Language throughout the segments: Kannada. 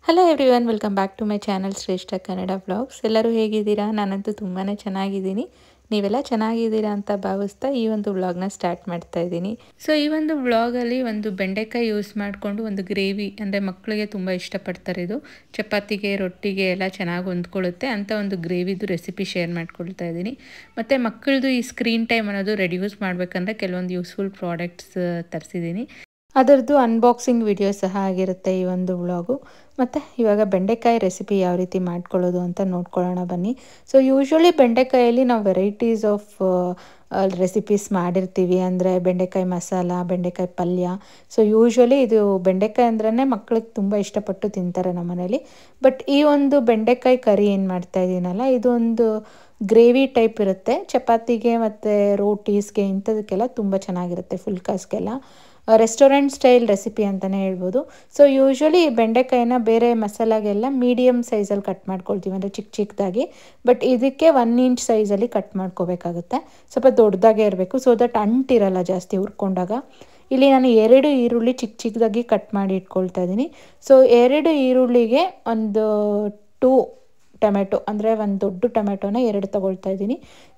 Hello everyone, welcome back to my channel Shreshta Kannada vlogs. ಎಲ್ಲರೂ ಹೇಗಿದ್ದೀರಾ? ನಾನಂತೂ ತುಂಬಾ ಚೆನ್ನಾಗಿದ್ದೀನಿ. ನೀವೆಲ್ಲ ಚೆನ್ನಾಗಿದ್ದೀರಾ ಅಂತ ಭಾವಿಸ್ತಾ ಈ ಒಂದು ವ್ಲಾಗ್ನ ಸ್ಟಾರ್ಟ್ ಮಾಡ್ತಾ ಇದ್ದೀನಿ. ಸೊ ಈ ಒಂದು ವ್ಲಾಗಲ್ಲಿ ಒಂದು ಬೆಂಡೆಕಾಯಿ ಯೂಸ್ ಮಾಡಿಕೊಂಡು ಒಂದು ಗ್ರೇವಿ, ಅಂದರೆ ಮಕ್ಕಳಿಗೆ ತುಂಬ ಇಷ್ಟಪಡ್ತಾರೆ. ಇದು ಚಪಾತಿಗೆ, ರೊಟ್ಟಿಗೆ ಎಲ್ಲ ಚೆನ್ನಾಗಿ ಹೊಂದ್ಕೊಳ್ಳುತ್ತೆ ಅಂತ ಒಂದು ಗ್ರೇವಿದು ರೆಸಿಪಿ ಶೇರ್ ಮಾಡ್ಕೊಳ್ತಾ ಇದ್ದೀನಿ. ಮತ್ತು ಮಕ್ಕಳದು ಈ ಸ್ಕ್ರೀನ್ ಟೈಮ್ ಅನ್ನೋದು ರೆಡ್ಯೂಸ್ ಮಾಡಬೇಕಂದ್ರೆ ಕೆಲವೊಂದು ಯೂಸ್ಫುಲ್ ಪ್ರಾಡಕ್ಟ್ಸ್ ತರಿಸಿದ್ದೀನಿ. ಅದರದ್ದು ಅನ್ಬಾಕ್ಸಿಂಗ್ ವಿಡಿಯೋ ಸಹ ಆಗಿರುತ್ತೆ ಈ ಒಂದು ವ್ಲಾಗು. ಮತ್ತು ಇವಾಗ ಬೆಂಡೆಕಾಯಿ ರೆಸಿಪಿ ಯಾವ ರೀತಿ ಮಾಡ್ಕೊಳ್ಳೋದು ಅಂತ ನೋಡ್ಕೊಳ್ಳೋಣ ಬನ್ನಿ. ಸೊ ಯೂಶ್ವಲಿ ಬೆಂಡೆಕಾಯಲ್ಲಿ ನಾವು ವೆರೈಟೀಸ್ ಆಫ್ ರೆಸಿಪೀಸ್ ಮಾಡಿರ್ತೀವಿ. ಅಂದರೆ ಬೆಂಡೆಕಾಯಿ ಮಸಾಲ, ಬೆಂಡೆಕಾಯಿ ಪಲ್ಯ. ಸೊ ಯೂಶ್ವಲಿ ಇದು ಬೆಂಡೆಕಾಯಿ ಅಂದ್ರೇ ಮಕ್ಕಳಿಗೆ ತುಂಬ ಇಷ್ಟಪಟ್ಟು ತಿಂತಾರೆ ನಮ್ಮ ಮನೇಲಿ. ಬಟ್ ಈ ಒಂದು ಬೆಂಡೆಕಾಯಿ ಕರಿ ಏನು ಮಾಡ್ತಾ ಇದ್ದೀನಲ್ಲ, ಇದು ಒಂದು ಗ್ರೇವಿ ಟೈಪ್ ಇರುತ್ತೆ. ಚಪಾತಿಗೆ ಮತ್ತು ರೋಟೀಸ್ಗೆ ಇಂಥದಕ್ಕೆಲ್ಲ ತುಂಬ ಚೆನ್ನಾಗಿರುತ್ತೆ. ಫುಲ್ಕಾಸ್ಗೆಲ್ಲ ರೆಸ್ಟೋರೆಂಟ್ ಸ್ಟೈಲ್ ರೆಸಿಪಿ ಅಂತಲೇ ಹೇಳ್ಬೋದು. ಸೊ ಯೂಶ್ವಲಿ ಬೆಂಡೆಕಾಯಿನ ಬೇರೆ ಮಸಾಲಾಗೆಲ್ಲ ಮೀಡಿಯಮ್ ಸೈಜಲ್ಲಿ ಕಟ್ ಮಾಡ್ಕೊಳ್ತೀವಿ, ಅಂದರೆ ಚಿಕ್ಕ ಚಿಕ್ಕದಾಗಿ. ಬಟ್ ಇದಕ್ಕೆ 1 ಇಂಚ್ ಸೈಜಲ್ಲಿ ಕಟ್ ಮಾಡ್ಕೋಬೇಕಾಗುತ್ತೆ. ಸ್ವಲ್ಪ ದೊಡ್ಡದಾಗೇ ಇರಬೇಕು, ಸೊ ದಟ್ ಅಂಟಿರಲ್ಲ ಜಾಸ್ತಿ ಹುರ್ಕೊಂಡಾಗ. ಇಲ್ಲಿ ನಾನು 2 ಈರುಳ್ಳಿ ಚಿಕ್ಕ ಚಿಕ್ಕದಾಗಿ ಕಟ್ ಮಾಡಿ ಇಟ್ಕೊಳ್ತಾ ಇದ್ದೀನಿ. ಸೊ 2 ಈರುಳ್ಳಿಗೆ ಒಂದು 2 ಟೊಮೆಟೊ, ಅಂದರೆ ಒಂದು ದೊಡ್ಡ ಟೊಮೆಟೊನ 2 ತೊಗೊಳ್ತಾ ಇದ್ದೀನಿ.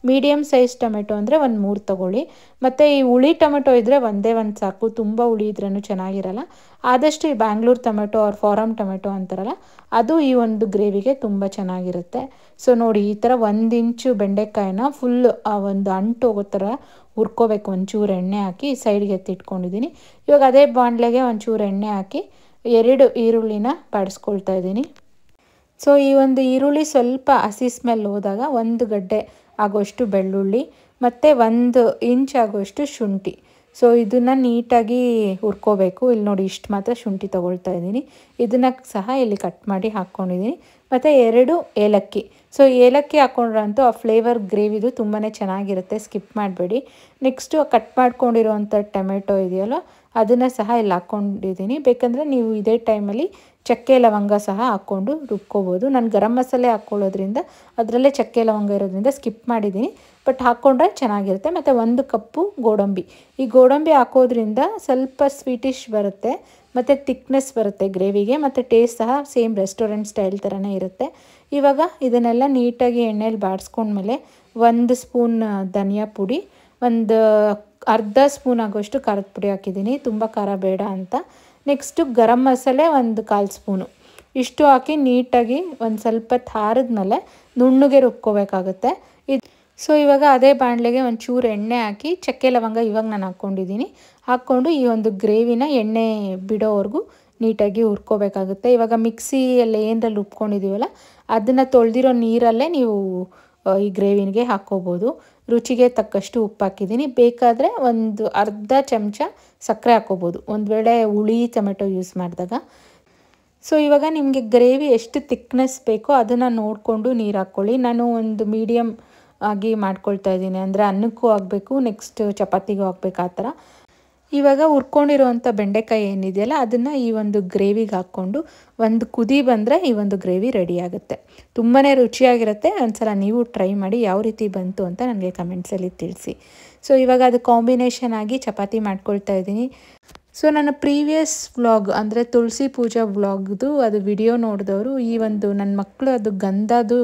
ಮೀಡಿಯಮ್ ಸೈಜ್ ಟೊಮೆಟೊ ಅಂದರೆ ಒಂದು 3 ತೊಗೊಳ್ಳಿ. ಮತ್ತು ಈ ಹುಳಿ ಟೊಮೆಟೊ ಇದ್ದರೆ ಒಂದೇ ಒಂದು ಸಾಕು, ತುಂಬ ಹುಳಿ ಇದ್ರೂ ಚೆನ್ನಾಗಿರಲ್ಲ. ಆದಷ್ಟು ಈ Bangalore tomato or farm tomato ಅಂತಾರಲ್ಲ, ಅದು ಈ ಒಂದು ಗ್ರೇವಿಗೆ ತುಂಬ ಚೆನ್ನಾಗಿರುತ್ತೆ. ಸೊ ನೋಡಿ, ಈ ಥರ 1 ಇಂಚು ಬೆಂಡೆಕಾಯಿನ ಫುಲ್ ಒಂದು ಅಂಟು ಹೋಗೋ ಥರ ಹುರ್ಕೋಬೇಕು. ಒಂಚೂರು ಎಣ್ಣೆ ಹಾಕಿ ಸೈಡ್ಗೆ ಎತ್ತಿಟ್ಕೊಂಡಿದ್ದೀನಿ. ಇವಾಗ ಅದೇ ಬಾಣಲೆಗೆ ಒಂಚೂರು ಎಣ್ಣೆ ಹಾಕಿ 2 ಈರುಳ್ಳಿನ ಬಾಡಿಸ್ಕೊಳ್ತಾ ಇದ್ದೀನಿ. ಸೊ ಈ ಒಂದು ಈರುಳ್ಳಿ ಸ್ವಲ್ಪ ಹಸಿ ಸ್ಮೆಲ್ ಹೋದಾಗ 1 ಗಡ್ಡೆ ಆಗೋಷ್ಟು ಬೆಳ್ಳುಳ್ಳಿ ಮತ್ತು 1 ಇಂಚ್ ಆಗೋಷ್ಟು ಶುಂಠಿ. ಸೊ ಇದನ್ನು ನೀಟಾಗಿ ಹುರ್ಕೋಬೇಕು. ಇಲ್ಲಿ ನೋಡಿ, ಇಷ್ಟು ಮಾತ್ರ ಶುಂಠಿ ತೊಗೊಳ್ತಾ ಇದ್ದೀನಿ. ಇದನ್ನು ಸಹ ಇಲ್ಲಿ ಕಟ್ ಮಾಡಿ ಹಾಕ್ಕೊಂಡಿದ್ದೀನಿ. ಮತ್ತು 2 ಏಲಕ್ಕಿ. ಸೊ ಏಲಕ್ಕಿ ಹಾಕ್ಕೊಂಡ್ರಂತೂ ಆ ಫ್ಲೇವರ್ ಗ್ರೇವಿದು ತುಂಬಾ ಚೆನ್ನಾಗಿರುತ್ತೆ, ಸ್ಕಿಪ್ ಮಾಡಬೇಡಿ. ನೆಕ್ಸ್ಟು ಕಟ್ ಮಾಡ್ಕೊಂಡಿರೋವಂಥ ಟೊಮೆಟೊ ಇದೆಯಲ್ಲ, ಅದನ್ನು ಸಹ ಇಲ್ಲಿ ಹಾಕ್ಕೊಂಡಿದ್ದೀನಿ. ಬೇಕಂದರೆ ನೀವು ಇದೇ ಟೈಮಲ್ಲಿ ಚಕ್ಕೆ ಲವಂಗ ಸಹ ಹಾಕ್ಕೊಂಡು ರುಬ್ಕೋಬೋದು. ನಾನು ಗರಂ ಮಸಾಲೆ ಹಾಕ್ಕೊಳ್ಳೋದ್ರಿಂದ ಅದರಲ್ಲೇ ಚಕ್ಕೆ ಲವಂಗ ಇರೋದ್ರಿಂದ ಸ್ಕಿಪ್ ಮಾಡಿದ್ದೀನಿ. ಬಟ್ ಹಾಕ್ಕೊಂಡ್ರೆ ಚೆನ್ನಾಗಿರುತ್ತೆ. ಮತ್ತು 1 ಕಪ್ಪು ಗೋಡಂಬಿ. ಈ ಗೋಡಂಬಿ ಹಾಕೋದ್ರಿಂದ ಸ್ವಲ್ಪ ಸ್ವೀಟಿಶ್ ಬರುತ್ತೆ ಮತ್ತು ತಿಕ್ನೆಸ್ ಬರುತ್ತೆ ಗ್ರೇವಿಗೆ. ಮತ್ತು ಟೇಸ್ಟ್ ಸಹ ಸೇಮ್ ರೆಸ್ಟೋರೆಂಟ್ ಸ್ಟೈಲ್ ಥರನೇ ಇರುತ್ತೆ. ಇವಾಗ ಇದನ್ನೆಲ್ಲ ನೀಟಾಗಿ ಎಣ್ಣೆಲಿ ಬಾಡಿಸ್ಕೊಂಡ್ಮೇಲೆ 1 ಸ್ಪೂನ್ ಧನಿಯಾ ಪುಡಿ, ಒಂದು ಅರ್ಧ ಸ್ಪೂನ್ ಆಗೋಷ್ಟು ಖಾರದ ಪುಡಿ ಹಾಕಿದ್ದೀನಿ, ತುಂಬ ಖಾರ ಬೇಡ ಅಂತ. Next garam masala 1/4 spoon. ಇಷ್ಟು ಹಾಕಿ ನೀಟಾಗಿ ಒಂದು ಸ್ವಲ್ಪ ಹಾರಿದ್ಮೇಲೆ ನುಣ್ಣಗೆ ರುಬ್ಕೋಬೇಕಾಗುತ್ತೆ. ಸೊ ಇವಾಗ ಅದೇ ಬಾಣಲೆಗೆ ಒಂಚೂರು ಎಣ್ಣೆ ಹಾಕಿ ಚಕ್ಕೆ ಲವಂಗ ಇವಾಗ ನಾನು ಹಾಕ್ಕೊಂಡಿದ್ದೀನಿ. ಹಾಕ್ಕೊಂಡು ಈ ಒಂದು ಗ್ರೇವಿನ ಎಣ್ಣೆ ಬಿಡೋವರೆಗೂ ನೀಟಾಗಿ ಹುರ್ಕೋಬೇಕಾಗುತ್ತೆ. ಇವಾಗ ಮಿಕ್ಸಿಯಲ್ಲಿ ಏನರಲ್ಲಿ ರುಬ್ಕೊಂಡಿದ್ದೀವಲ್ಲ, ಅದನ್ನು ತೊಳೆದಿರೋ ನೀರಲ್ಲೇ ನೀವು ಈ ಗ್ರೇವಿಗೆ ಹಾಕ್ಕೋಬೋದು. ರುಚಿಗೆ ತಕ್ಕಷ್ಟು ಉಪ್ಪು ಹಾಕಿದ್ದೀನಿ. ಬೇಕಾದರೆ ಒಂದು ಅರ್ಧ ಚಮಚ ಸಕ್ಕರೆ ಹಾಕ್ಕೋಬೋದು, ಒಂದು ವೇಳೆ ಹುಳಿ ಟೊಮೆಟೊ ಯೂಸ್ ಮಾಡಿದಾಗ. ಸೊ ಇವಾಗ ನಿಮಗೆ ಗ್ರೇವಿ ಎಷ್ಟು ತಿಕ್ನೆಸ್ ಬೇಕೋ ಅದನ್ನು ನೋಡಿಕೊಂಡು ನೀರು ಹಾಕ್ಕೊಳ್ಳಿ. ನಾನು ಒಂದು ಮೀಡಿಯಮ್ ಆಗಿ ಮಾಡ್ಕೊಳ್ತಾ ಇದ್ದೀನಿ, ಅಂದರೆ ಅನ್ನಕ್ಕೂ ಆಗಬೇಕು, ನೆಕ್ಸ್ಟ್ ಚಪಾತಿಗೂ ಆಗಬೇಕು, ಆ ಥರ. ಇವಾಗ ಹುರ್ಕೊಂಡಿರೋವಂಥ ಬೆಂಡೆಕಾಯಿ ಏನಿದೆಯಲ್ಲ, ಅದನ್ನು ಈ ಒಂದು ಗ್ರೇವಿಗೆ ಹಾಕ್ಕೊಂಡು ಒಂದು ಕುದಿ ಬಂದರೆ ಈ ಒಂದು ಗ್ರೇವಿ ರೆಡಿ ಆಗುತ್ತೆ. ತುಂಬಾ ರುಚಿಯಾಗಿರುತ್ತೆ. ಒಂದ್ಸಲ ನೀವು ಟ್ರೈ ಮಾಡಿ ಯಾವ ರೀತಿ ಬಂತು ಅಂತ ನನಗೆ ಕಮೆಂಟ್ಸಲ್ಲಿ ತಿಳಿಸಿ. ಸೊ ಇವಾಗ ಅದು ಕಾಂಬಿನೇಷನ್ ಆಗಿ ಚಪಾತಿ ಮಾಡ್ಕೊಳ್ತಾ ಇದ್ದೀನಿ. ಸೊ ನನ್ನ ಪ್ರೀವಿಯಸ್ ವ್ಲಾಗ್, ಅಂದರೆ ತುಳಸಿ ಪೂಜಾ ವ್ಲಾಗ್ದು ಅದು ವಿಡಿಯೋ ನೋಡಿದವರು ಈ ಒಂದು ನನ್ನ ಮಕ್ಕಳು ಅದು ಗಂಧದ್ದು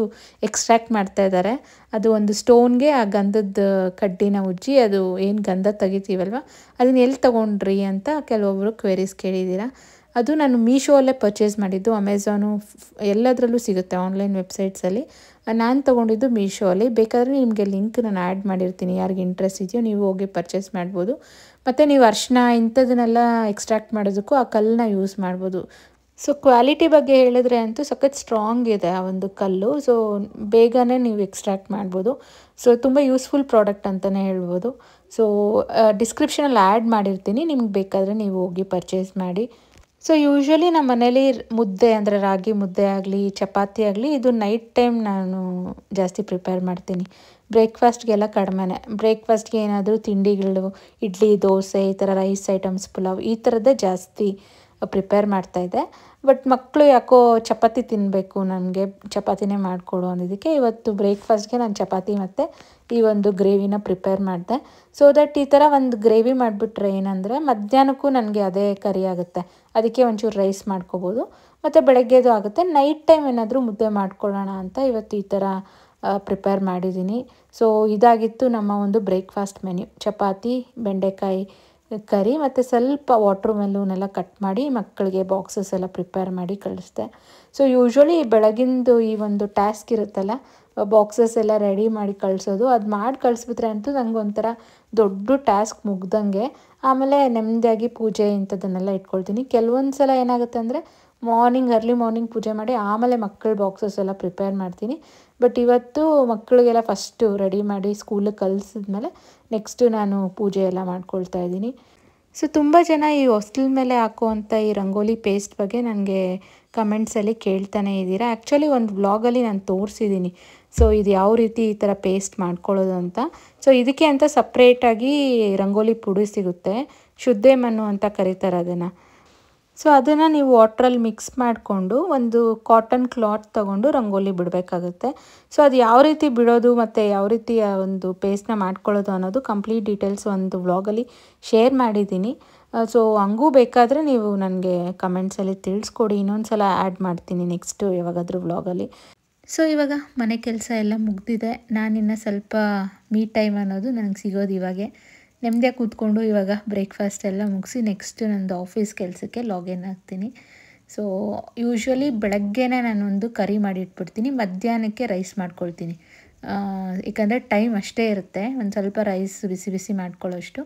ಎಕ್ಸ್ಟ್ರಾಕ್ಟ್ ಮಾಡ್ತಾ ಇದ್ದಾರೆ. ಅದು ಒಂದು ಸ್ಟೋನ್ಗೆ ಆ ಗಂಧದ ಕಡ್ಡಿನ ಉಜ್ಜಿ ಅದು ಏನು ಗಂಧ ತೆಗಿತೀವಲ್ವ, ಅದನ್ನ ಎಲ್ಲಿ ತೊಗೊಂಡ್ರಿ ಅಂತ ಕೆಲವೊಬ್ಬರು ಕ್ವೆರೀಸ್ ಕೇಳಿದ್ದೀರಾ. ಅದು ನಾನು ಮೀಶೋಲ್ಲೇ ಪರ್ಚೇಸ್ ಮಾಡಿದ್ದು. ಅಮೆಝಾನು ಎಲ್ಲದರಲ್ಲೂ ಸಿಗುತ್ತೆ, ಆನ್ಲೈನ್ ವೆಬ್ಸೈಟ್ಸಲ್ಲಿ. ನಾನು ತೊಗೊಂಡಿದ್ದು ಮೀಶೋಲ್ಲಿ. ಬೇಕಾದರೆ ನಿಮಗೆ ಲಿಂಕ್ ನಾನು ಆ್ಯಡ್ ಮಾಡಿರ್ತೀನಿ, ಯಾರಿಗೆ ಇಂಟ್ರೆಸ್ಟ್ ಇದೆಯೋ ನೀವು ಹೋಗಿ ಪರ್ಚೇಸ್ ಮಾಡ್ಬೋದು. ಮತ್ತು ನೀವು ಅರಿಶಿನ ಇಂಥದನ್ನೆಲ್ಲ ಎಕ್ಸ್ಟ್ರಾಕ್ಟ್ ಮಾಡೋದಕ್ಕೂ ಆ ಕಲ್ಲನ್ನ ಯೂಸ್ ಮಾಡ್ಬೋದು. ಸೊ ಕ್ವಾಲಿಟಿ ಬಗ್ಗೆ ಹೇಳಿದ್ರೆ ಅಂತೂ ಸಖತ್ ಸ್ಟ್ರಾಂಗ್ ಇದೆ ಆ ಒಂದು ಕಲ್ಲು. ಸೊ ಬೇಗನೆ ನೀವು ಎಕ್ಸ್ಟ್ರಾಕ್ಟ್ ಮಾಡ್ಬೋದು. ಸೊ ತುಂಬ ಯೂಸ್ಫುಲ್ ಪ್ರಾಡಕ್ಟ್ ಅಂತಲೇ ಹೇಳ್ಬೋದು. ಸೊ ಡಿಸ್ಕ್ರಿಪ್ಷನಲ್ಲಿ ಆ್ಯಡ್ ಮಾಡಿರ್ತೀನಿ, ನಿಮ್ಗೆ ಬೇಕಾದರೆ ನೀವು ಹೋಗಿ ಪರ್ಚೇಸ್ ಮಾಡಿ. ಸೊ ಯೂಶ್ವಲಿ ನಮ್ಮ ಮನೇಲಿ ಮುದ್ದೆ, ಅಂದರೆ ರಾಗಿ ಮುದ್ದೆ ಆಗಲಿ ಚಪಾತಿ ಆಗಲಿ, ಇದು ನೈಟ್ ಟೈಮ್ ನಾನು ಜಾಸ್ತಿ ಪ್ರಿಪೇರ್ ಮಾಡ್ತೀನಿ. ಬ್ರೇಕ್ಫಾಸ್ಟ್ಗೆಲ್ಲ ಕಡಿಮೆನೇ. ಬ್ರೇಕ್ಫಾಸ್ಟ್ಗೆ ಏನಾದರೂ ತಿಂಡಿಗಳು, ಇಡ್ಲಿ, ದೋಸೆ, ಈ ಥರ ರೈಸ್ ಐಟಮ್ಸ್, ಪುಲಾವ್ ಈ ಥರದ್ದೇ ಜಾಸ್ತಿ ಪ್ರಿಪೇರ್ ಮಾಡ್ತಾಯಿದ್ದೆ. ಬಟ್ ಮಕ್ಕಳು ಯಾಕೋ ಚಪಾತಿ ತಿನ್ನಬೇಕು, ನನಗೆ ಚಪಾತಿನೇ ಮಾಡಿಕೊಡು ಅನ್ನೋದಕ್ಕೆ ಇವತ್ತು ಬ್ರೇಕ್ಫಾಸ್ಟ್ಗೆ ನಾನು ಚಪಾತಿ ಮತ್ತು ಈ ಒಂದು ಗ್ರೇವಿನ ಪ್ರಿಪೇರ್ ಮಾಡಿದೆ. ಸೊ ದಟ್ ಈ ಥರ ಒಂದು ಗ್ರೇವಿ ಮಾಡಿಬಿಟ್ರೆ ಏನಂದರೆ ಮಧ್ಯಾಹ್ನಕ್ಕೂ ನನಗೆ ಅದೇ ಕರಿ ಆಗುತ್ತೆ. ಅದಕ್ಕೆ ಒಂಚೂರು ರೈಸ್ ಮಾಡ್ಕೋಬೋದು ಮತ್ತು ಬೆಳಗ್ಗೆದು ಆಗುತ್ತೆ. ನೈಟ್ ಟೈಮ್ ಏನಾದರೂ ಮುದ್ದೆ ಮಾಡ್ಕೊಳ್ಳೋಣ ಅಂತ ಇವತ್ತು ಈ ಥರ ಪ್ರಿಪೇರ್ ಮಾಡಿದ್ದೀನಿ. ಸೊ ಇದಾಗಿತ್ತು ನಮ್ಮ ಒಂದು ಬ್ರೇಕ್ಫಾಸ್ಟ್ ಮೆನ್ಯೂ. ಚಪಾತಿ, ಬೆಂಡೆಕಾಯಿ ಕರಿ ಮತ್ತು ಸ್ವಲ್ಪ ವಾಟರ್ ಮೆಲೂನೆಲ್ಲ ಕಟ್ ಮಾಡಿ ಮಕ್ಕಳಿಗೆ ಬಾಕ್ಸಸ್ ಎಲ್ಲ ಪ್ರಿಪೇರ್ ಮಾಡಿ ಕಳಿಸ್ದೆ. ಸೊ ಯೂಶ್ವಲಿ ಬೆಳಗಿಂದು ಈ ಒಂದು ಟಾಸ್ಕ್ ಇರುತ್ತಲ್ಲ, ಬಾಕ್ಸಸ್ ಎಲ್ಲ ರೆಡಿ ಮಾಡಿ ಕಳಿಸೋದು, ಅದು ಮಾಡಿ ಕಳಿಸ್ಬಿಟ್ರೆ ಅಂತೂ ನಂಗೆ ಒಂಥರ ದೊಡ್ಡ ಟಾಸ್ಕ್ ಮುಗ್ದಂಗೆ. ಆಮೇಲೆ ನೆಮ್ಮದಿಯಾಗಿ ಪೂಜೆ ಇಂಥದ್ದನ್ನೆಲ್ಲ ಇಟ್ಕೊಳ್ತೀನಿ. ಕೆಲವೊಂದು ಸಲ ಏನಾಗುತ್ತೆ ಅಂದರೆ ಅರ್ಲಿ ಮಾರ್ನಿಂಗ್ ಪೂಜೆ ಮಾಡಿ ಆಮೇಲೆ ಮಕ್ಕಳ ಬಾಕ್ಸಸ್ ಎಲ್ಲ ಪ್ರಿಪೇರ್ ಮಾಡ್ತೀನಿ. ಬಟ್ ಇವತ್ತು ಮಕ್ಕಳಿಗೆಲ್ಲ ಫಸ್ಟು ರೆಡಿ ಮಾಡಿ ಸ್ಕೂಲಿಗೆ ಕಳಿಸಿದ್ಮೇಲೆ ನೆಕ್ಸ್ಟು ನಾನು ಪೂಜೆ ಎಲ್ಲ ಮಾಡ್ಕೊಳ್ತಾ ಇದ್ದೀನಿ. ಸೊ ತುಂಬ ಜನ ಈ ಹೊಸ್ತಿಲ ಮೇಲೆ ಹಾಕುವಂಥ ಈ ರಂಗೋಲಿ ಪೇಸ್ಟ್ ಬಗ್ಗೆ ನನಗೆ ಕಮೆಂಟ್ಸಲ್ಲಿ ಕೇಳ್ತಾನೆ ಇದ್ದೀರಾ. ಆ್ಯಕ್ಚುಲಿ ಒಂದು ವ್ಲಾಗಲ್ಲಿ ನಾನು ತೋರಿಸಿದ್ದೀನಿ. ಸೊ ಇದು ಯಾವ ರೀತಿ ಈ ಥರ ಪೇಸ್ಟ್ ಮಾಡ್ಕೊಳ್ಳೋದು ಅಂತ. ಸೊ ಇದಕ್ಕೆ ಅಂತ ಸಪ್ರೇಟಾಗಿ ರಂಗೋಲಿ ಪುಡಿ ಸಿಗುತ್ತೆ, ಶುದ್ಧೆ ಮಣ್ಣು ಅಂತ ಕರೀತಾರೆ ಅದನ್ನು. ಸೊ ಅದನ್ನು ನೀವು ವಾಟ್ರಲ್ಲಿ ಮಿಕ್ಸ್ ಮಾಡಿಕೊಂಡು ಒಂದು ಕಾಟನ್ ಕ್ಲಾತ್ ತೊಗೊಂಡು ರಂಗೋಲಿ ಬಿಡಬೇಕಾಗುತ್ತೆ. ಸೊ ಅದು ಯಾವ ರೀತಿ ಬಿಡೋದು ಮತ್ತು ಯಾವ ರೀತಿ ಒಂದು ಪೇಸ್ಟ್ನ ಮಾಡ್ಕೊಳ್ಳೋದು ಅನ್ನೋದು ಕಂಪ್ಲೀಟ್ ಡೀಟೇಲ್ಸ್ ಒಂದು ವ್ಲಾಗಲ್ಲಿ ಶೇರ್ ಮಾಡಿದ್ದೀನಿ. ಸೊ ಹಂಗೂ ಬೇಕಾದರೆ ನೀವು ನನಗೆ ಕಮೆಂಟ್ಸಲ್ಲಿ ತಿಳಿಸ್ಕೊಡಿ, ಇನ್ನೊಂದು ಸಲ ಆ್ಯಡ್ ಮಾಡ್ತೀನಿ ನೆಕ್ಸ್ಟು ಯಾವಾಗಾದರೂ ವ್ಲಾಗಲ್ಲಿ. ಸೊ ಇವಾಗ ಮನೆ ಕೆಲಸ ಎಲ್ಲ ಮುಗ್ದಿದೆ. ನಾನಿನ್ನು ಸ್ವಲ್ಪ ಟೈಮ್ ಅನ್ನೋದು ನನಗೆ ಸಿಗೋದು ಇವಾಗೆ. ನೆಮ್ಮದಿಯಾಗಿ ಕೂತ್ಕೊಂಡು ಇವಾಗ ಬ್ರೇಕ್ಫಾಸ್ಟ್ ಎಲ್ಲ ಮುಗಿಸಿ ನೆಕ್ಸ್ಟು ನಂದು ಆಫೀಸ್ ಕೆಲಸಕ್ಕೆ ಲಾಗಿನ್ ಆಗ್ತೀನಿ. ಸೊ ಯೂಶ್ವಲಿ ಬೆಳಗ್ಗೆನೇ ನಾನೊಂದು ಕರಿ ಮಾಡಿಟ್ಬಿಡ್ತೀನಿ, ಮಧ್ಯಾಹ್ನಕ್ಕೆ ರೈಸ್ ಮಾಡ್ಕೊಳ್ತೀನಿ. ಏಕೆಂದರೆ ಟೈಮ್ ಅಷ್ಟೇ ಇರುತ್ತೆ, ಒಂದು ಸ್ವಲ್ಪ ರೈಸ್ ಬಿಸಿ ಬಿಸಿ ಮಾಡ್ಕೊಳ್ಳೋಷ್ಟು.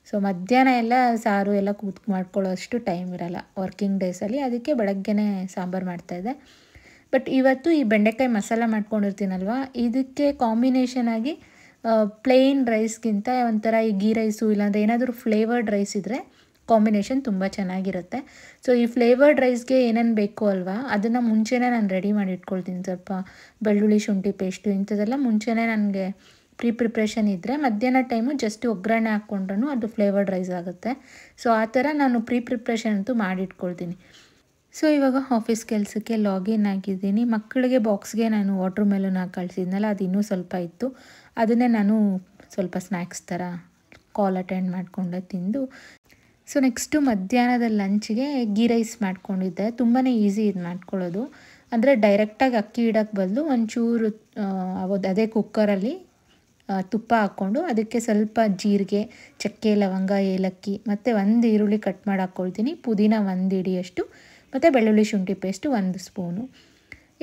ಸೊ ಮಧ್ಯಾಹ್ನ ಎಲ್ಲ ಸಾರು ಎಲ್ಲ ಮಾಡ್ಕೊಳ್ಳೋಷ್ಟು ಟೈಮ್ ಇರೋಲ್ಲ ವರ್ಕಿಂಗ್ ಡೇಸಲ್ಲಿ. ಅದಕ್ಕೆ ಬೆಳಗ್ಗೆನೇ ಸಾಂಬಾರು ಮಾಡ್ತಾಯಿದ್ದೆ. ಬಟ್ ಇವತ್ತು ಈ ಬೆಂಡೆಕಾಯಿ ಮಸಾಲ ಮಾಡ್ಕೊಂಡಿರ್ತೀನಲ್ವ, ಇದಕ್ಕೆ ಕಾಂಬಿನೇಷನ್ ಆಗಿ ಪ್ಲೇನ್ ರೈಸ್ಗಿಂತ ಒಂಥರ ಈ ಗೀ ರೈಸು ಇಲ್ಲಾಂದರೆ ಏನಾದರೂ ಫ್ಲೇವರ್ಡ್ ರೈಸ್ ಇದ್ದರೆ ಕಾಂಬಿನೇಷನ್ ತುಂಬ ಚೆನ್ನಾಗಿರುತ್ತೆ. ಸೊ ಈ ಫ್ಲೇವರ್ಡ್ ರೈಸ್ಗೆ ಏನೇನು ಬೇಕು ಅಲ್ವಾ, ಅದನ್ನು ಮುಂಚೆನೇ ನಾನು ರೆಡಿ ಮಾಡಿ ಇಟ್ಕೊಳ್ತೀನಿ. ಸ್ವಲ್ಪ ಬೆಳ್ಳುಳ್ಳಿ ಶುಂಠಿ ಪೇಸ್ಟು ಇಂಥದ್ದೆಲ್ಲ ಮುಂಚೆನೇ ನನಗೆ ಪ್ರಿಪ್ರೇಷನ್ ಇದ್ದರೆ ಮಧ್ಯಾಹ್ನ ಟೈಮು ಜಸ್ಟ್ ಒಗ್ಗರಣೆ ಹಾಕ್ಕೊಂಡ್ರೂ ಅದು ಫ್ಲೇವರ್ಡ್ ರೈಸ್ ಆಗುತ್ತೆ. ಸೊ ಆ ಥರ ನಾನು ಪ್ರಿಪ್ರೇಷನ್ ಅಂತೂ ಮಾಡಿಟ್ಕೊಳ್ತೀನಿ. ಸೊ ಇವಾಗ ಆಫೀಸ್ ಕೆಲಸಕ್ಕೆ ಲಾಗಿನ್ ಆಗಿದ್ದೀನಿ. ಮಕ್ಕಳಿಗೆ ಬಾಕ್ಸ್ಗೆ ನಾನು ವಾಟ್ರ್ ಮೆಲೂನ್ ಹಾಕಿ ಕಳಿಸಿದ್ನಲ್ಲ, ಅದು ಇನ್ನೂ ಸ್ವಲ್ಪ ಇತ್ತು. ಅದನ್ನೇ ನಾನು ಸ್ವಲ್ಪ ಸ್ನ್ಯಾಕ್ಸ್ ಥರ ಕಾಲ್ ಅಟೆಂಡ್ ಮಾಡಿಕೊಂಡೆ ತಿಂದು. ಸೊ ನೆಕ್ಸ್ಟು ಮಧ್ಯಾಹ್ನದ ಲಂಚ್ಗೆ ಗೀ ರೈಸ್ ಮಾಡ್ಕೊಂಡಿದ್ದೆ. ತುಂಬಾ ಈಸಿ ಇದು ಮಾಡ್ಕೊಳ್ಳೋದು. ಅಂದರೆ ಡೈರೆಕ್ಟಾಗಿ ಅಕ್ಕಿ ಇಡೋಕ್ಕೆ ಬದಲು ಒಂಚೂರು ಅದೇ ಕುಕ್ಕರಲ್ಲಿ ತುಪ್ಪ ಹಾಕ್ಕೊಂಡು ಅದಕ್ಕೆ ಸ್ವಲ್ಪ ಜೀರಿಗೆ, ಚಕ್ಕೆ, ಲವಂಗ, ಏಲಕ್ಕಿ ಮತ್ತು ಒಂದು ಈರುಳ್ಳಿ ಕಟ್ ಮಾಡಿ ಹಾಕ್ಕೊಳ್ತೀನಿ, ಪುದೀನ 1 ಹಿಡಿಯಷ್ಟು ಮತ್ತು ಬೆಳ್ಳುಳ್ಳಿ ಶುಂಠಿ ಪೇಸ್ಟು 1 ಸ್ಪೂನು.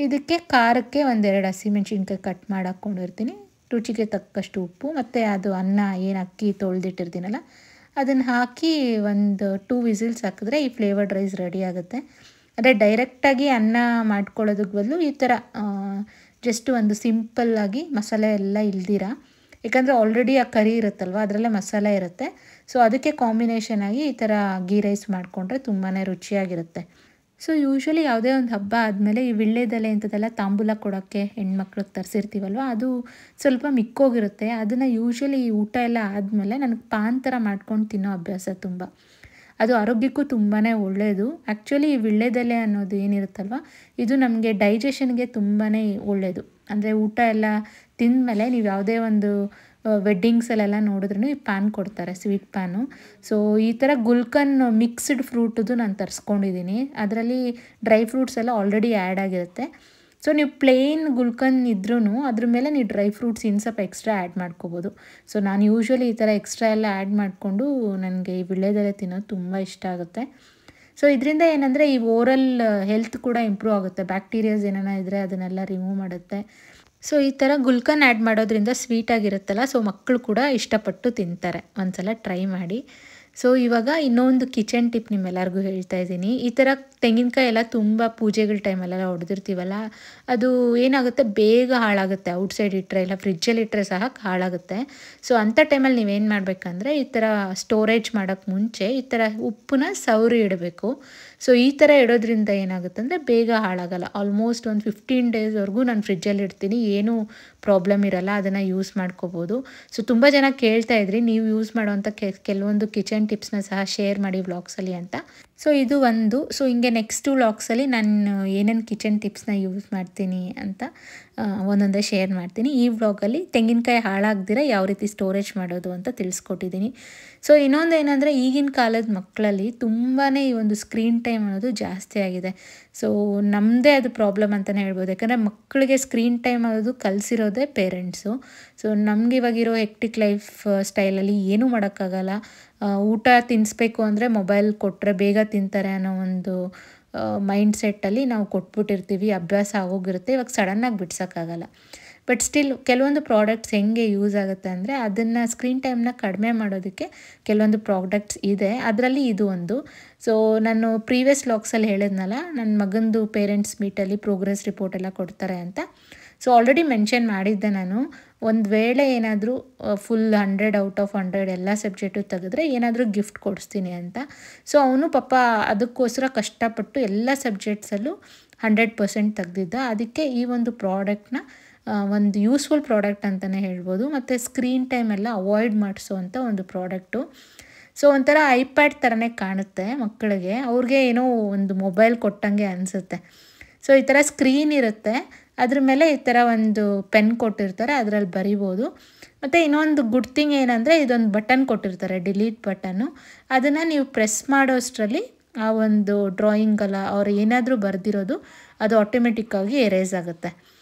ಇದಕ್ಕೆ ಖಾರಕ್ಕೆ 2 ಹಸಿಮೆಣ್ಸಿನ್ಕಾಯಿ ಕಟ್ ಮಾಡಿ ಹಾಕ್ಕೊಂಡಿರ್ತೀನಿ, ರುಚಿಗೆ ತಕ್ಕಷ್ಟು ಉಪ್ಪು ಮತ್ತು ಅದು ಅನ್ನ ಏನು ಅಕ್ಕಿ ತೊಳೆದಿಟ್ಟಿರ್ತೀನಲ್ಲ ಅದನ್ನು ಹಾಕಿ ಒಂದು 2 ವಿಸಿಲ್ಸ್ ಹಾಕಿದ್ರೆ ಈ ಫ್ಲೇವರ್ಡ್ ರೈಸ್ ರೆಡಿ ಆಗುತ್ತೆ. ಅದೇ ಡೈರೆಕ್ಟಾಗಿ ಅನ್ನ ಮಾಡ್ಕೊಳ್ಳೋದಕ್ಕೆ ಬದಲು ಈ ಥರ ಜಸ್ಟ್ ಒಂದು ಸಿಂಪಲ್ಲಾಗಿ ಮಸಾಲೆ ಎಲ್ಲ ಇಲ್ದಿರ, ಯಾಕಂದರೆ ಆಲ್ರೆಡಿ ಆ ಕರಿ ಇರುತ್ತಲ್ವ ಅದರಲ್ಲೇ ಮಸಾಲೆ ಇರುತ್ತೆ. ಸೊ ಅದಕ್ಕೆ ಕಾಂಬಿನೇಷನ್ ಆಗಿ ಈ ಥರ ಗೀ ರೈಸ್ ಮಾಡಿಕೊಂಡ್ರೆ ತುಂಬಾ ರುಚಿಯಾಗಿರುತ್ತೆ. ಸೊ ಯೂಶ್ವಲಿ ಯಾವುದೇ ಒಂದು ಹಬ್ಬ ಆದಮೇಲೆ ಈ ವಿಳ್ಯೆದೆಲೆ ಇಂಥದ್ದೆಲ್ಲ ತಾಂಬೂಲ ಕೊಡೋಕ್ಕೆ ಹೆಣ್ಮಕ್ಳಿಗೆ ತರಿಸಿರ್ತೀವಲ್ವ, ಅದು ಸ್ವಲ್ಪ ಮಿಕ್ಕೋಗಿರುತ್ತೆ. ಅದನ್ನು ಯೂಶ್ವಲಿ ಈ ಊಟ ಎಲ್ಲ ಆದಮೇಲೆ ನನಗೆ ಪಾನ್ ಥರ ಮಾಡ್ಕೊಂಡು ತಿನ್ನೋ ಅಭ್ಯಾಸ ತುಂಬ. ಅದು ಆರೋಗ್ಯಕ್ಕೂ ತುಂಬಾ ಒಳ್ಳೆಯದು. ಆ್ಯಕ್ಚುಲಿ ಈ ವಿಳ್ಯೆದೆಲೆ ಅನ್ನೋದು ಏನಿರುತ್ತಲ್ವ, ಇದು ನಮಗೆ ಡೈಜೆಷನ್ಗೆ ತುಂಬಾ ಒಳ್ಳೆಯದು. ಅಂದರೆ ಊಟ ಎಲ್ಲ ತಿಂದಮೇಲೆ ನೀವು ಯಾವುದೇ ಒಂದು ವೆಡ್ಡಿಂಗ್ಸಲ್ಲೆಲ್ಲ ನೋಡಿದ್ರೂ ಈ ಪ್ಯಾನ್ ಕೊಡ್ತಾರೆ, ಸ್ವೀಟ್ ಪ್ಯಾನು. ಸೊ ಈ ಥರ ಗುಲ್ಕನ್ ಮಿಕ್ಸ್ಡ್ ಫ್ರೂಟದು ನಾನು ತರಿಸ್ಕೊಂಡಿದ್ದೀನಿ. ಅದರಲ್ಲಿ ಡ್ರೈ ಫ್ರೂಟ್ಸ್ ಎಲ್ಲ ಆಲ್ರೆಡಿ ಆ್ಯಡ್ ಆಗಿರುತ್ತೆ. ಸೊ ನೀವು ಪ್ಲೇನ್ ಗುಲ್ಕನ್ ಇದ್ರೂ ಅದ್ರ ಮೇಲೆ ನೀವು ಡ್ರೈ ಫ್ರೂಟ್ಸ್ ಇನ್ನು ಸ್ವಲ್ಪ ಎಕ್ಸ್ಟ್ರಾ ಆ್ಯಡ್ ಮಾಡ್ಕೋಬೋದು. ಸೊ ನಾನು ಯೂಶ್ವಲಿ ಈ ಥರ ಎಕ್ಸ್ಟ್ರಾ ಎಲ್ಲ ಆ್ಯಡ್ ಮಾಡಿಕೊಂಡು ನನಗೆ ಈ ವಿಳ್ಯೆದೆಲೆ ತಿನ್ನೋದು ತುಂಬ ಇಷ್ಟ ಆಗುತ್ತೆ. ಸೊ ಇದರಿಂದ ಏನಂದರೆ ಈ ಓರಲ್ ಹೆಲ್ತ್ ಕೂಡ ಇಂಪ್ರೂವ್ ಆಗುತ್ತೆ. ಬ್ಯಾಕ್ಟೀರಿಯಾಸ್ ಏನಾನ ಇದ್ದರೆ ಅದನ್ನೆಲ್ಲ ರಿಮೂವ್ ಮಾಡುತ್ತೆ. ಸೊ ಈ ಥರ ಗುಲ್ಕನ್ ಆ್ಯಡ್ ಮಾಡೋದ್ರಿಂದ ಸ್ವೀಟಾಗಿರುತ್ತಲ್ಲ, ಸೊ ಮಕ್ಕಳು ಕೂಡ ಇಷ್ಟಪಟ್ಟು ತಿಂತಾರೆ. ಒಂದ್ಸಲ ಟ್ರೈ ಮಾಡಿ. ಸೊ ಇವಾಗ ಇನ್ನೊಂದು ಕಿಚನ್ ಟಿಪ್ ನಿಮ್ಮೆಲ್ಲರಿಗೂ ಹೇಳ್ತಾ ಇದ್ದೀನಿ. ಈ ಥರ ತೆಂಗಿನಕಾಯಿ ಎಲ್ಲ ತುಂಬ ಪೂಜೆಗಳ ಟೈಮಲ್ಲೆಲ್ಲ ಹೊಡೆದಿರ್ತೀವಲ್ಲ, ಅದು ಏನಾಗುತ್ತೆ ಬೇಗ ಹಾಳಾಗುತ್ತೆ. ಔಟ್ಸೈಡ್ ಇಟ್ಟರೆ ಇಲ್ಲ ಫ್ರಿಜ್ಜಲ್ಲಿ ಇಟ್ಟರೆ ಸಹ ಹಾಳಾಗುತ್ತೆ. ಸೊ ಅಂಥ ಟೈಮಲ್ಲಿ ನೀವೇನು ಮಾಡಬೇಕಂದ್ರೆ ಈ ಥರ ಸ್ಟೋರೇಜ್ ಮಾಡೋಕ್ಕೆ ಮುಂಚೆ ಈ ಥರ ಉಪ್ಪನ್ನ ಸವರಿ ಇಡಬೇಕು. ಸೊ ಈ ಥರ ಇಡೋದ್ರಿಂದ ಏನಾಗುತ್ತೆ ಅಂದರೆ ಬೇಗ ಹಾಳಾಗಲ್ಲ. ಆಲ್ಮೋಸ್ಟ್ ಒಂದು 15 ಡೇಸ್ವರೆಗೂ ನಾನು ಫ್ರಿಜ್ಜಲ್ಲಿ ಇಡ್ತೀನಿ, ಏನೂ ಪ್ರಾಬ್ಲಮ್ ಇರೋಲ್ಲ, ಅದನ್ನು ಯೂಸ್ ಮಾಡ್ಕೋಬೋದು. ಸೊ ತುಂಬ ಜನ ಕೇಳ್ತಾಯಿದ್ರಿ, ನೀವು ಯೂಸ್ ಮಾಡೋವಂಥ ಕೆಲವೊಂದು ಕಿಚನ್ ಕಿಚನ್ ಟಿಪ್ಸ್ನ ಸಹ ಶೇರ್ ಮಾಡಿ ವ್ಲಾಗ್ಸಲ್ಲಿ ಅಂತ. ಸೊ ಇದು ಒಂದು. ಸೊ ಹಿಂಗೆ ನೆಕ್ಸ್ಟ್ ವ್ಲಾಗ್ಸಲ್ಲಿ ನಾನು ಏನೇನು ಕಿಚನ್ ಟಿಪ್ಸ್ನ ಯೂಸ್ ಮಾಡ್ತೀನಿ ಅಂತ ಒಂದೊಂದೇ ಶೇರ್ ಮಾಡ್ತೀನಿ. ಈ ವ್ಲಾಗಲ್ಲಿ ತೆಂಗಿನಕಾಯಿ ಹಾಳಾಗ್ದಿರ ಯಾವ ರೀತಿ ಸ್ಟೋರೇಜ್ ಮಾಡೋದು ಅಂತ ತಿಳಿಸ್ಕೊಟ್ಟಿದ್ದೀನಿ. ಸೊ ಇನ್ನೊಂದು ಏನಂದರೆ, ಈಗಿನ ಕಾಲದ ಮಕ್ಕಳಲ್ಲಿ ತುಂಬಾ ಈ ಒಂದು ಸ್ಕ್ರೀನ್ ಟೈಮ್ ಅನ್ನೋದು ಜಾಸ್ತಿ ಆಗಿದೆ. ಸೊ ನಮ್ಮದೇ ಅದು ಪ್ರಾಬ್ಲಮ್ ಅಂತಲೇ ಹೇಳ್ಬೋದು. ಯಾಕಂದರೆ ಮಕ್ಕಳಿಗೆ ಸ್ಕ್ರೀನ್ ಟೈಮ್ ಅನ್ನೋದು ಕಲಿಸಿರೋದೇ ಪೇರೆಂಟ್ಸು. ಸೊ ನಮ್ಗೆ ಇವಾಗಿರೋ ಹೆಕ್ಟಿಕ್ ಲೈಫ್ ಸ್ಟೈಲಲ್ಲಿ ಏನೂ ಮಾಡೋಕ್ಕಾಗಲ್ಲ. ಊಟ ತಿನ್ನಿಸ್ಬೇಕು ಅಂದರೆ ಮೊಬೈಲ್ ಕೊಟ್ಟರೆ ಬೇಗ ತಿಂತಾರೆ ಅನ್ನೋ ಒಂದು ಮೈಂಡ್ ಸೆಟ್ಟಲ್ಲಿ ನಾವು ಕೊಟ್ಬಿಟ್ಟಿರ್ತೀವಿ. ಅಭ್ಯಾಸ ಆಗೋಗಿರುತ್ತೆ. ಇವಾಗ ಸಡನ್ನಾಗಿ ಬಿಡ್ಸೋಕ್ಕಾಗಲ್ಲ. ಬಟ್ ಸ್ಟಿಲ್ ಕೆಲವೊಂದು ಪ್ರಾಡಕ್ಟ್ಸ್ ಹೆಂಗೆ ಯೂಸ್ ಆಗುತ್ತೆ ಅಂದರೆ, ಅದನ್ನು ಸ್ಕ್ರೀನ್ ಟೈಮ್ನ ಕಡಿಮೆ ಮಾಡೋದಕ್ಕೆ ಕೆಲವೊಂದು ಪ್ರಾಡಕ್ಟ್ಸ್ ಇದೆ. ಅದರಲ್ಲಿ ಇದು ಒಂದು. ಸೊ ನಾನು ಪ್ರೀವಿಯಸ್ ವ್ಲಾಗ್ಸಲ್ಲಿ ಹೇಳಿದ್ನಲ್ಲ, ನನ್ನ ಮಗಂದು ಪೇರೆಂಟ್ಸ್ ಮೀಟಲ್ಲಿ ಪ್ರೋಗ್ರೆಸ್ ರಿಪೋರ್ಟ್ ಎಲ್ಲ ಕೊಡ್ತಾರೆ ಅಂತ. ಸೊ ಆಲ್ರೆಡಿ ಮೆನ್ಷನ್ ಮಾಡಿದ್ದೆ ನಾನು. ಒಂದು ವೇಳೆ ಏನಾದರೂ ಫುಲ್ 100 ಔಟ್ ಆಫ್ 100 ಎಲ್ಲ ಸಬ್ಜೆಕ್ಟು ತೆಗೆದ್ರೆ ಏನಾದರೂ ಗಿಫ್ಟ್ ಕೊಡಿಸ್ತೀನಿ ಅಂತ. ಸೊ ಅವನು ಪಾಪ ಅದಕ್ಕೋಸ್ಕರ ಕಷ್ಟಪಟ್ಟು ಎಲ್ಲ ಸಬ್ಜೆಕ್ಟ್ಸಲ್ಲೂ 100% ತೆಗೆದಿದ್ದ. ಅದಕ್ಕೆ ಈ ಒಂದು ಪ್ರಾಡಕ್ಟ್ನ ಒಂದು ಯೂಸ್ಫುಲ್ ಪ್ರಾಡಕ್ಟ್ ಅಂತಲೇ ಹೇಳ್ಬೋದು. ಮತ್ತು ಸ್ಕ್ರೀನ್ ಟೈಮೆಲ್ಲ ಅವಾಯ್ಡ್ ಮಾಡಿಸೋವಂಥ ಒಂದು ಪ್ರಾಡಕ್ಟು. ಸೊ ಒಂಥರ ಐಪ್ಯಾಡ್ ಥರನೇ ಕಾಣುತ್ತೆ ಮಕ್ಕಳಿಗೆ. ಅವ್ರಿಗೆ ಏನೋ ಒಂದು ಮೊಬೈಲ್ ಕೊಟ್ಟಂಗೆ ಅನಿಸುತ್ತೆ. ಸೊ ಈ ಥರ ಸ್ಕ್ರೀನ್ ಇರುತ್ತೆ, ಅದ್ರ ಮೇಲೆ ಈ ಥರ ಒಂದು ಪೆನ್ ಕೊಟ್ಟಿರ್ತಾರೆ, ಅದರಲ್ಲಿ ಬರಿಬೋದು. ಮತ್ತು ಇನ್ನೊಂದು ಗುಡ್ ಥಿಂಗ್ ಏನಂದರೆ, ಇದೊಂದು ಬಟನ್ ಕೊಟ್ಟಿರ್ತಾರೆ, ಡಿಲೀಟ್ ಬಟನ್ನು. ಅದನ್ನು ನೀವು ಪ್ರೆಸ್ ಮಾಡೋಷ್ಟರಲ್ಲಿ ಆ ಒಂದು ಡ್ರಾಯಿಂಗಲ್ಲ ಅವ್ರು ಏನಾದರೂ ಬರೆದಿರೋದು ಅದು ಆಟೋಮೆಟಿಕ್ಕಾಗಿ ಎರೇಸ್ ಆಗುತ್ತೆ.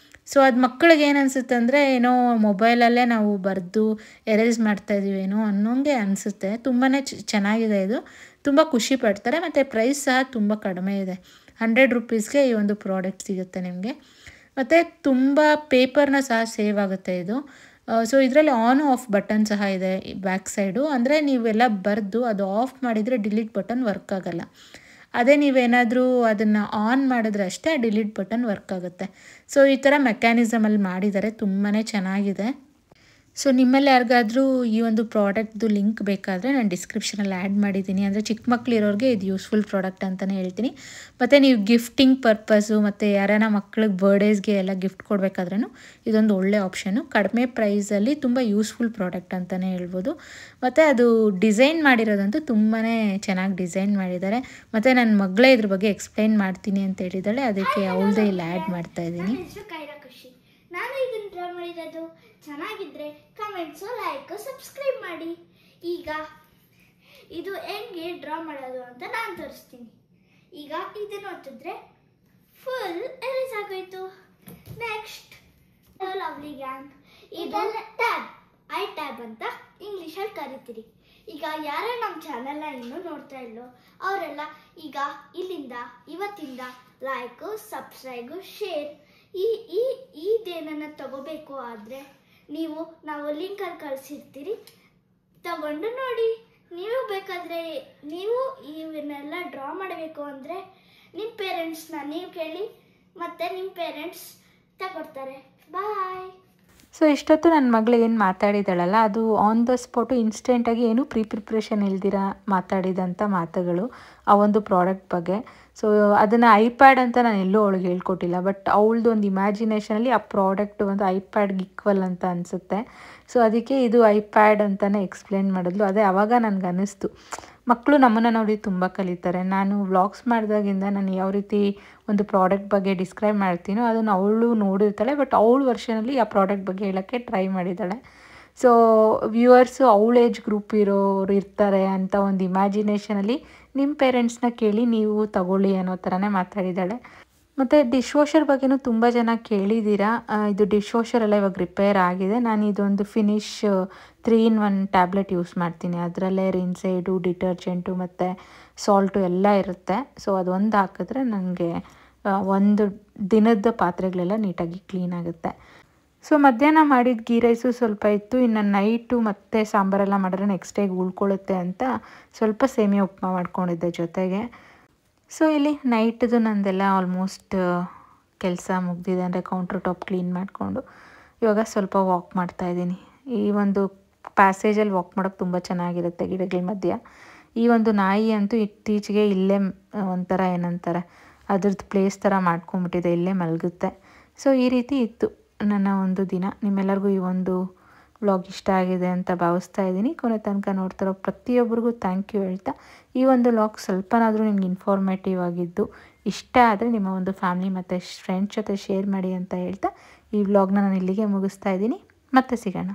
ಸೊ ಅದು ಮಕ್ಕಳಿಗೆ ಏನು ಅನಿಸುತ್ತೆ ಅಂದರೆ, ಏನೋ ಮೊಬೈಲಲ್ಲೇ ನಾವು ಬರೆದು ಎರೇಸ್ ಮಾಡ್ತಾಯಿದ್ದೀವೇನೋ ಅನ್ನೋಂಗೆ ಅನಿಸುತ್ತೆ. ತುಂಬಾ ಚೆನ್ನಾಗಿದೆ ಇದು. ತುಂಬ ಖುಷಿ ಪಡ್ತಾರೆ. ಮತ್ತು ಪ್ರೈಸ್ ಸಹ ತುಂಬ ಕಡಿಮೆ ಇದೆ. 100 ರೂಪೀಸ್ಗೆ ಈ ಒಂದು ಪ್ರಾಡಕ್ಟ್ ಸಿಗುತ್ತೆ ನಿಮಗೆ. ಮತ್ತು ತುಂಬ ಪೇಪರ್ನ ಸಹ ಸೇವ್ ಆಗುತ್ತೆ ಇದು. ಸೊ ಇದರಲ್ಲಿ ಆನ್ ಆಫ್ ಬಟನ್ ಸಹ ಇದೆ ಬ್ಯಾಕ್ ಸೈಡು. ಅಂದರೆ ನೀವೆಲ್ಲ ಬರೆದು ಅದು ಆಫ್ ಮಾಡಿದರೆ ಡಿಲೀಟ್ ಬಟನ್ ವರ್ಕ್ ಆಗೋಲ್ಲ. ಅದೇ ನೀವೇನಾದರೂ ಅದನ್ನು ಆನ್ ಮಾಡಿದ್ರೆ ಅಷ್ಟೇ ಆ ಡಿಲೀಟ್ ಬಟನ್ ವರ್ಕ್ ಆಗುತ್ತೆ. ಸೊ ಈ ಥರ ಮೆಕ್ಯಾನಿಸಮಲ್ಲಿ ಮಾಡಿದ್ದಾರೆ, ತುಂಬಾ ಚೆನ್ನಾಗಿದೆ. ಸೊ ನಿಮ್ಮಲ್ಲಿ ಯಾರಿಗಾದರೂ ಈ ಒಂದು ಪ್ರಾಡಕ್ಟ್ದು ಲಿಂಕ್ ಬೇಕಾದರೆ ನಾನು ಡಿಸ್ಕ್ರಿಪ್ಷನಲ್ಲಿ ಆ್ಯಡ್ ಮಾಡಿದ್ದೀನಿ. ಅಂದರೆ ಚಿಕ್ಕ ಮಕ್ಕಳಿರೋರಿಗೆ ಇದು ಯೂಸ್ಫುಲ್ ಪ್ರಾಡಕ್ಟ್ ಅಂತಲೇ ಹೇಳ್ತೀನಿ. ಮತ್ತು ನೀವು ಗಿಫ್ಟಿಂಗ್ ಪರ್ಪಸ್ಸು ಮತ್ತು ಯಾರಾನ ಮಕ್ಳಿಗೆ ಬರ್ಡೇಸ್ಗೆ ಎಲ್ಲ ಗಿಫ್ಟ್ ಕೊಡಬೇಕಾದ್ರೂ ಇದೊಂದು ಒಳ್ಳೆ ಆಪ್ಷನ್ನು. ಕಡಿಮೆ ಪ್ರೈಸಲ್ಲಿ ತುಂಬ ಯೂಸ್ಫುಲ್ ಪ್ರಾಡಕ್ಟ್ ಅಂತಲೇ ಹೇಳ್ಬೋದು. ಮತ್ತು ಅದು ಡಿಸೈನ್ ಮಾಡಿರೋದಂತೂ ತುಂಬಾ ಚೆನ್ನಾಗಿ ಡಿಸೈನ್ ಮಾಡಿದ್ದಾರೆ. ಮತ್ತು ನನ್ನ ಮಗಳೇ ಇದ್ರ ಬಗ್ಗೆ ಎಕ್ಸ್ಪ್ಲೈನ್ ಮಾಡ್ತೀನಿ ಅಂತ ಹೇಳಿದ್ದಾಳೆ, ಅದಕ್ಕೆ ಅವಳದೇ ಇಲ್ಲಿ ಆ್ಯಡ್ ಮಾಡ್ತಾಯಿದ್ದೀನಿ. ನಾನು ಇದನ್ನು ಡ್ರಾ ಮಾಡಿರೋದು. ಚೆನ್ನಾಗಿದ್ದರೆ ಕಮೆಂಟ್ಸು, ಲೈಕು, ಸಬ್ಸ್ಕ್ರೈಬ್ ಮಾಡಿ. ಈಗ ಇದು ಹೆಂಗೆ ಡ್ರಾ ಮಾಡೋದು ಅಂತ ನಾನು ತೋರಿಸ್ತೀನಿ. ಈಗ ಇದನ್ನು ಒತ್ತಿದ್ರೆ ಫುಲ್ ಎರೇಸ್ ಆಗೋಯ್ತು. ನೆಕ್ಸ್ಟ್ ಲವ್ಲಿ ಗ್ಯಾಂಗ್, ಇದೆಲ್ಲ ಟ್ಯಾಬ್, ಟ್ಯಾಬ್ ಅಂತ ಇಂಗ್ಲೀಷಲ್ಲಿ ಕರಿತೀರಿ. ಈಗ ಯಾರೇ ನಮ್ಮ ಚಾನೆಲ್ನ ಇನ್ನೂ ನೋಡ್ತಾ ಇಲ್ಲೋ ಅವರೆಲ್ಲ ಈಗ ಇಲ್ಲಿಂದ ಇವತ್ತಿಂದ ಲೈಕು, ಸಬ್ಸ್ಕ್ರೈಬು, ಶೇರ್ ಇದೇನನ್ನು ತಗೋಬೇಕು ಆದರೆ ನಾವು ಲಿಂಕಲ್ಲಿ ಕಳಿಸಿರ್ತೀರಿ, ತಗೊಂಡು ನೋಡಿ. ನೀವು ಬೇಕಾದರೆ ನೀವು ಇವನ್ನೆಲ್ಲ ಡ್ರಾ ಮಾಡಬೇಕು ಅಂದರೆ ನಿಮ್ಮ ಪೇರೆಂಟ್ಸ್ನ ನೀವು ಕೇಳಿ, ಮತ್ತು ನಿಮ್ಮ ಪೇರೆಂಟ್ಸ್ ತಗೊಡ್ತಾರೆ. ಬಾಯ್. ಸೊ ಇಷ್ಟೊತ್ತು ನನ್ನ ಮಗಳು ಏನು ಮಾತಾಡಿದಾಳಲ್ಲ, ಅದು ಆನ್ ದ ಸ್ಪಾಟು ಇನ್ಸ್ಟೆಂಟಾಗಿ ಏನು ಪ್ರಿಪ್ರೇಷನ್ ಇಲ್ದಿರ ಮಾತಾಡಿದಂಥ ಮಾತುಗಳು ಆ ಒಂದು ಪ್ರಾಡಕ್ಟ್ ಬಗ್ಗೆ. ಸೊ ಅದನ್ನು ಐಪ್ಯಾಡ್ ಅಂತ ನಾನು ಎಲ್ಲೂ ಅವಳಿಗೆ ಹೇಳ್ಕೊಟ್ಟಿಲ್ಲ. ಬಟ್ ಅವಳದು ಒಂದು ಇಮ್ಯಾಜಿನೇಷನಲ್ಲಿ ಆ ಪ್ರಾಡಕ್ಟ್ ಒಂದು ಐಪ್ಯಾಡ್ಗೆ ಈಕ್ವಲ್ ಅಂತ ಅನಿಸುತ್ತೆ. ಸೊ ಅದಕ್ಕೆ ಇದು ಐಪ್ಯಾಡ್ ಅಂತಲೇ ಎಕ್ಸ್ಪ್ಲೇನ್ ಮಾಡಿದ್ಲು. ಅದೇ ಆವಾಗ ನನಗೆ ಅನ್ನಿಸ್ತು, ಮಕ್ಕಳು ನಮ್ಮನ್ನು ನೋಡಿ ತುಂಬ ಕಲಿತಾರೆ. ನಾನು ವ್ಲಾಗ್ಸ್ ಮಾಡಿದಾಗಿಂದ ನಾನು ಯಾವ ರೀತಿ ಒಂದು ಪ್ರಾಡಕ್ಟ್ ಬಗ್ಗೆ ಡಿಸ್ಕ್ರೈಬ್ ಮಾಡ್ತೀನೋ ಅದನ್ನು ಅವಳು ನೋಡಿರ್ತಾಳೆ. ಬಟ್ ಅವಳ ವರ್ಷನಲ್ಲಿ ಆ ಪ್ರಾಡಕ್ಟ್ ಬಗ್ಗೆ ಹೇಳೋಕ್ಕೆ ಟ್ರೈ ಮಾಡಿದ್ದಾಳೆ. ಸೊ ವ್ಯೂವರ್ಸು ಅವಳ ಏಜ್ ಗ್ರೂಪ್ ಇರೋರು ಇರ್ತಾರೆ ಅಂತ ಒಂದು ಇಮ್ಯಾಜಿನೇಷನಲ್ಲಿ ನಿಮ್ಮ ಪೇರೆಂಟ್ಸ್ನ ಕೇಳಿ ನೀವು ತಗೊಳ್ಳಿ ಅನ್ನೋ ಥರನೇ ಮಾತಾಡಿದ್ದಾಳೆ. ಮತ್ತು ಡಿಶ್ ವಾಷರ್ ಬಗ್ಗೆನೂ ತುಂಬ ಜನ ಕೇಳಿದ್ದೀರಾ. ಇದು ಡಿಶ್ ವಾಷರ್ ಎಲ್ಲ ಇವಾಗ ರಿಪೇರ್ ಆಗಿದೆ. ನಾನು ಇದೊಂದು ಫಿನಿಶ್ 3-in-1 ಟ್ಯಾಬ್ಲೆಟ್ ಯೂಸ್ ಮಾಡ್ತೀನಿ. ಅದರಲ್ಲೇ ರಿನ್ಸೈಡು, ಡಿಟರ್ಜೆಂಟು ಮತ್ತು ಸಾಲ್ಟು ಎಲ್ಲ ಇರುತ್ತೆ. ಸೊ ಅದೊಂದು ಹಾಕಿದ್ರೆ ನನಗೆ ಒಂದು ದಿನದ ಪಾತ್ರೆಗಳೆಲ್ಲ ನೀಟಾಗಿ ಕ್ಲೀನ್ ಆಗುತ್ತೆ. ಸೊ ಮಧ್ಯಾಹ್ನ ಮಾಡಿದ ಗೀ ರೈಸು ಸ್ವಲ್ಪ ಇತ್ತು. ಇನ್ನು ನೈಟು ಮತ್ತು ಸಾಂಬಾರೆಲ್ಲ ಮಾಡಿದ್ರೆ ನೆಕ್ಸ್ಟ್ ಡೇಗೆ ಉಳ್ಕೊಳ್ಳುತ್ತೆ ಅಂತ ಸ್ವಲ್ಪ ಸೇಮಿಯಾ ಉಪ್ಮಾ ಮಾಡ್ಕೊಂಡಿದ್ದೆ ಜೊತೆಗೆ. ಸೊ ಇಲ್ಲಿ ನೈಟ್ದು ನಂದೆಲ್ಲ ಆಲ್ಮೋಸ್ಟ್ ಕೆಲಸ ಮುಗ್ದಿದೆ. ಅಂದರೆ ಕೌಂಟ್ರ್ ಟಾಪ್ ಕ್ಲೀನ್ ಮಾಡಿಕೊಂಡು ಇವಾಗ ಸ್ವಲ್ಪ ವಾಕ್ ಮಾಡ್ತಾಯಿದ್ದೀನಿ. ಈ ಒಂದು ಪ್ಯಾಸೇಜಲ್ಲಿ ವಾಕ್ ಮಾಡೋಕ್ಕೆ ತುಂಬ ಚೆನ್ನಾಗಿರುತ್ತೆ ಗಿಡಗಳ ಮಧ್ಯ. ಈ ಒಂದು ನಾಯಿ ಅಂತೂ ಇತ್ತೀಚೆಗೆ ಇಲ್ಲೇ ಒಂಥರ ಏನಂತಾರೆ ಅದ್ರದ್ದು ಪ್ಲೇಸ್ ಥರ ಮಾಡ್ಕೊಂಬಿಟ್ಟಿದೆ, ಇಲ್ಲೇ ಮಲಗುತ್ತೆ. ಸೊ ಈ ರೀತಿ ಇತ್ತು ನನ್ನ ಒಂದು ದಿನ. ನಿಮ್ಮೆಲ್ಲರಿಗೂ ಈ ಒಂದು ವ್ಲಾಗ್ ಇಷ್ಟ ಆಗಿದೆ ಅಂತ ಭಾವಿಸ್ತಾ ಇದ್ದೀನಿ. ಕೊನೆ ತನಕ ನೋಡ್ತಿರೋ ಪ್ರತಿಯೊಬ್ಬರಿಗೂ ಥ್ಯಾಂಕ್ ಯು ಹೇಳ್ತಾ, ಈ ಒಂದು ವ್ಲಾಗ್ ಸ್ವಲ್ಪನಾದರೂ ನಿಮ್ಗೆ ಇನ್ಫಾರ್ಮೇಟಿವ್ ಆಗಿದ್ದು ಇಷ್ಟ ಆದರೆ ನಿಮ್ಮ ಒಂದು ಫ್ಯಾಮಿಲಿ ಮತ್ತು ಫ್ರೆಂಡ್ಸ್ ಜೊತೆ ಶೇರ್ ಮಾಡಿ ಅಂತ ಹೇಳ್ತಾ ಈ ವ್ಲಾಗ್ನ ನಾನು ಇಲ್ಲಿಗೆ ಮುಗಿಸ್ತಾ ಇದ್ದೀನಿ. ಮತ್ತೆ ಸಿಗೋಣ.